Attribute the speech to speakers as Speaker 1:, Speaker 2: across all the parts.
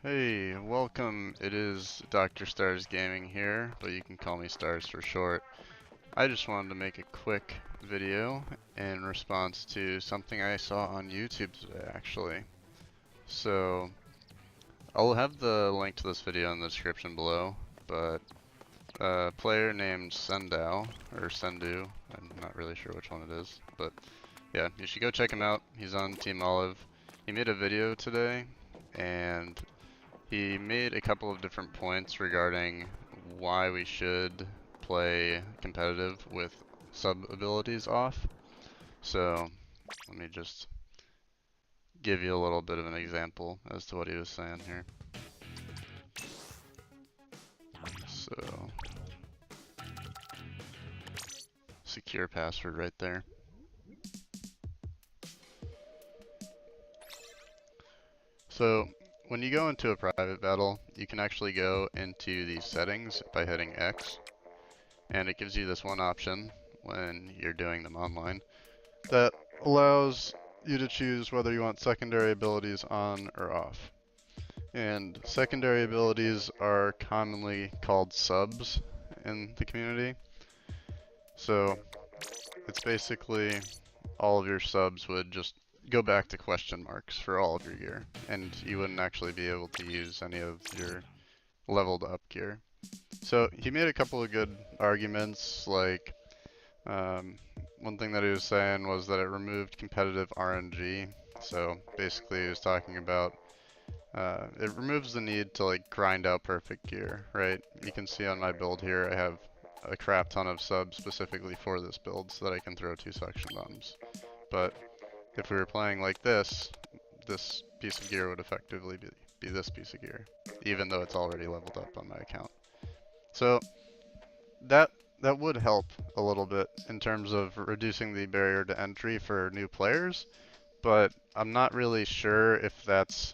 Speaker 1: Hey, welcome. It is Dr. Stars Gaming here, but you can call me Stars for short. I just wanted to make a quick video in response to something I saw on YouTube today, actually. So, I'll have the link to this video in the description below, but a player named Sendou, or Sendou, I'm not really sure which one it is, but yeah, you should go check him out. He's on Team Olive. He made a video today, and he made a couple of different points regarding why we should play competitive with sub abilities off. So let me just give you a little bit of an example as to what he was saying here. So secure password right there. So when you go into a private battle, you can actually go into the settings by hitting X, and it gives you this one option when you're doing them online that allows you to choose whether you want secondary abilities on or off. And secondary abilities are commonly called subs in the community. So it's basically all of your subs would just go back to question marks for all of your gear, and you wouldn't actually be able to use any of your leveled up gear. So he made a couple of good arguments, like one thing that he was saying was that it removed competitive RNG. So basically he was talking about it removes the need to like grind out perfect gear, right? You can see on my build here I have a crap ton of subs specifically for this build so that I can throw 2 suction bombs. But if we were playing like this piece of gear would effectively be this piece of gear, even though it's already leveled up on my account. So that would help a little bit in terms of reducing the barrier to entry for new players, but I'm not really sure if that's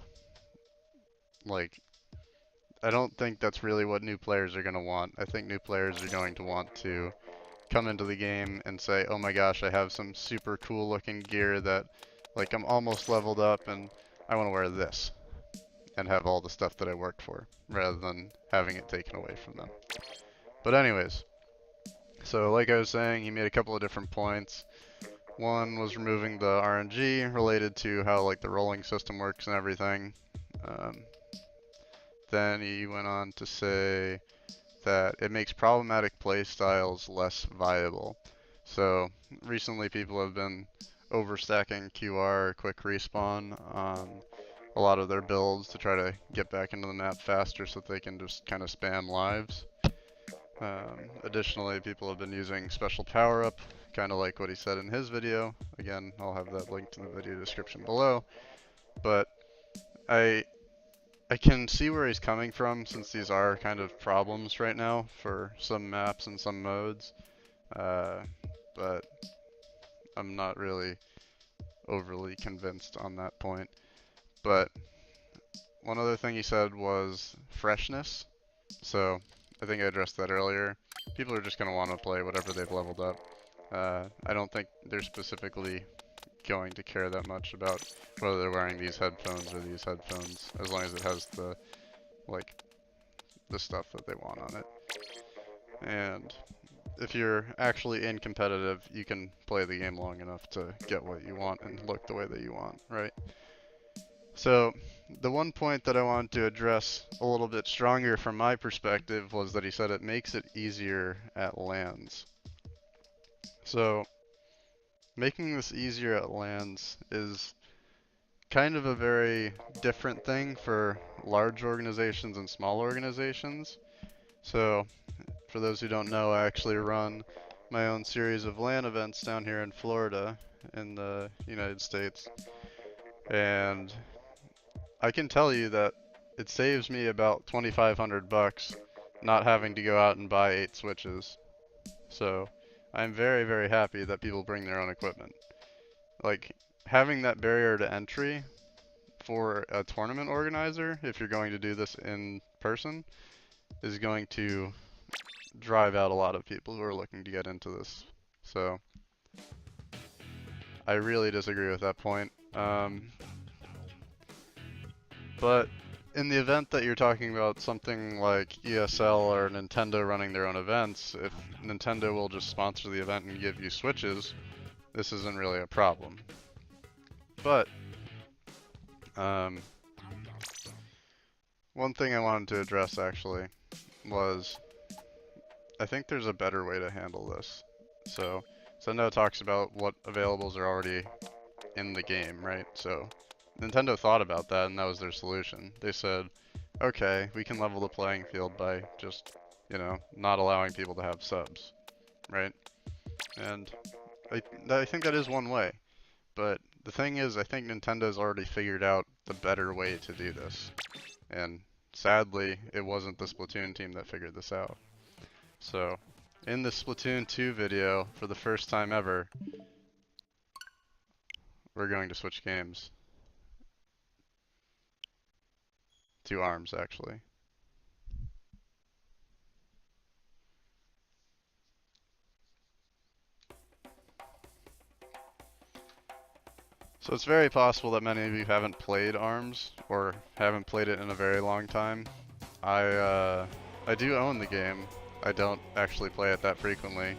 Speaker 1: like, I don't think that's really what new players are going to want. I think new players are going to want to come into the game and say, oh my gosh, I have some super cool looking gear that like I'm almost leveled up and I want to wear this and have all the stuff that I worked for rather than having it taken away from them. But anyways, so like I was saying, he made a couple of different points. One was removing the RNG related to how like the rolling system works and everything. Then he went on to say that it makes problematic playstyles less viable. So recently people have been overstacking QR quick respawn on a lot of their builds to try to get back into the map faster so that they can just kind of spam lives. Additionally, people have been using special power up, kind of like what he said in his video. Again, I'll have that linked in the video description below. But I can see where he's coming from, since these are kind of problems right now for some maps and some modes. But I'm not really overly convinced on that point. But one other thing he said was freshness. So I think I addressed that earlier. People are just going to want to play whatever they've leveled up. I don't think they're specifically going to care that much about whether they're wearing these headphones or these headphones, as long as it has the the stuff that they want on it. And if you're actually in competitive, you can play the game long enough to get what you want and look the way that you want, right? So the one point that I wanted to address a little bit stronger from my perspective was that he said it makes it easier at LANs. So making this easier at LANs is kind of a very different thing for large organizations and small organizations. So for those who don't know, I actually run my own series of LAN events down here in Florida in the United States. And I can tell you that it saves me about 2,500 bucks not having to go out and buy 8 switches. So I'm very, very happy that people bring their own equipment. Like, having that barrier to entry for a tournament organizer, if you're going to do this in person, is going to drive out a lot of people who are looking to get into this. So I really disagree with that point. But in the event that you're talking about something like ESL or Nintendo running their own events, if Nintendo will just sponsor the event and give you Switches, this isn't really a problem. But one thing I wanted to address actually was I think there's a better way to handle this. So Sendou talks about what availables are already in the game, right? So Nintendo thought about that and that was their solution. They said, okay, we can level the playing field by just, you know, not allowing people to have subs, right? And I think that is one way. But the thing is, I think Nintendo's already figured out the better way to do this. And sadly, it wasn't the Splatoon team that figured this out. So, in the Splatoon 2 video, for the first time ever, we're going to switch games. To ARMS, actually. So it's very possible that many of you haven't played ARMS, or haven't played it in a very long time. I do own the game. I don't actually play it that frequently,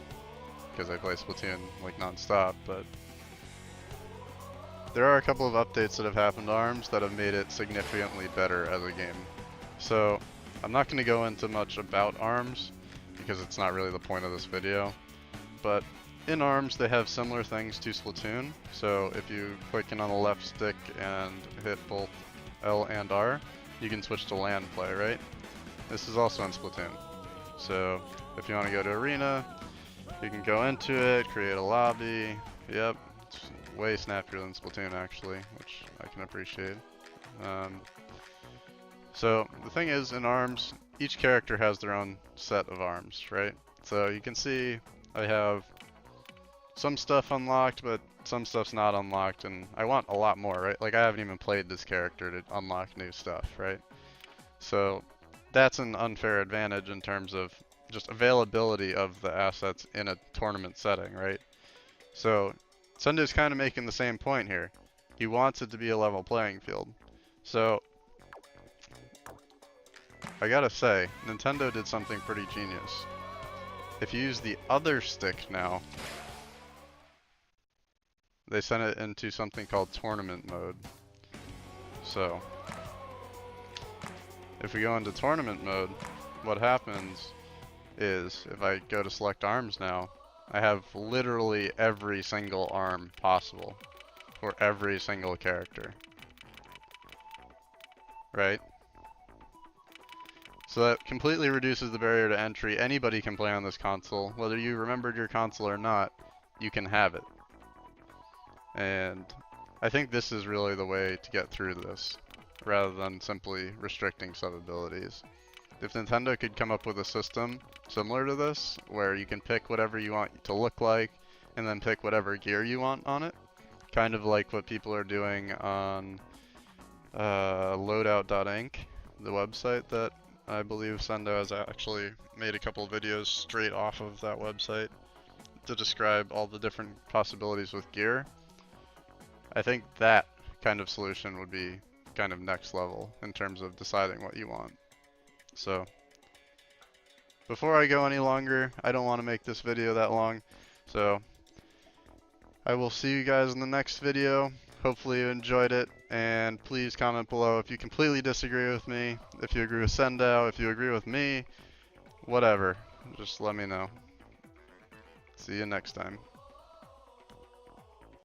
Speaker 1: because I play Splatoon like non-stop, but there are a couple of updates that have happened to ARMS that have made it significantly better as a game. So I'm not going to go into much about ARMS, because it's not really the point of this video, but in ARMS they have similar things to Splatoon. So if you click in on the left stick and hit both L and R, you can switch to LAN play, right? This is also in Splatoon. So if you want to go to Arena, you can go into it, create a lobby. Yep, it's way snappier than Splatoon actually, which I can appreciate. So the thing is, in ARMS, each character has their own set of arms, right? So you can see I have some stuff unlocked, but some stuff's not unlocked, and I want a lot more, right? Like I haven't even played this character to unlock new stuff, right? So that's an unfair advantage in terms of just availability of the assets in a tournament setting, right? So Sendou's kind of making the same point here. He wants it to be a level playing field. So I gotta say, Nintendo did something pretty genius. If you use the other stick now, they sent it into something called tournament mode. So if we go into tournament mode, what happens is if I go to select arms now, I have literally every single arm possible for every single character. Right? So that completely reduces the barrier to entry. Anybody can play on this console. Whether you remembered your console or not, you can have it. And I think this is really the way to get through this, rather than simply restricting sub abilities. If Nintendo could come up with a system similar to this, where you can pick whatever you want it to look like, and then pick whatever gear you want on it, kind of like what people are doing on loadout.inc, the website that I believe Sendou has actually made a couple videos straight off of that website to describe all the different possibilities with gear. I think that kind of solution would be kind of next level in terms of deciding what you want. So, before I go any longer, I don't want to make this video that long, so I will see you guys in the next video. Hopefully you enjoyed it, and please comment below if you completely disagree with me, if you agree with Sendou, if you agree with me, whatever. Just let me know. See you next time.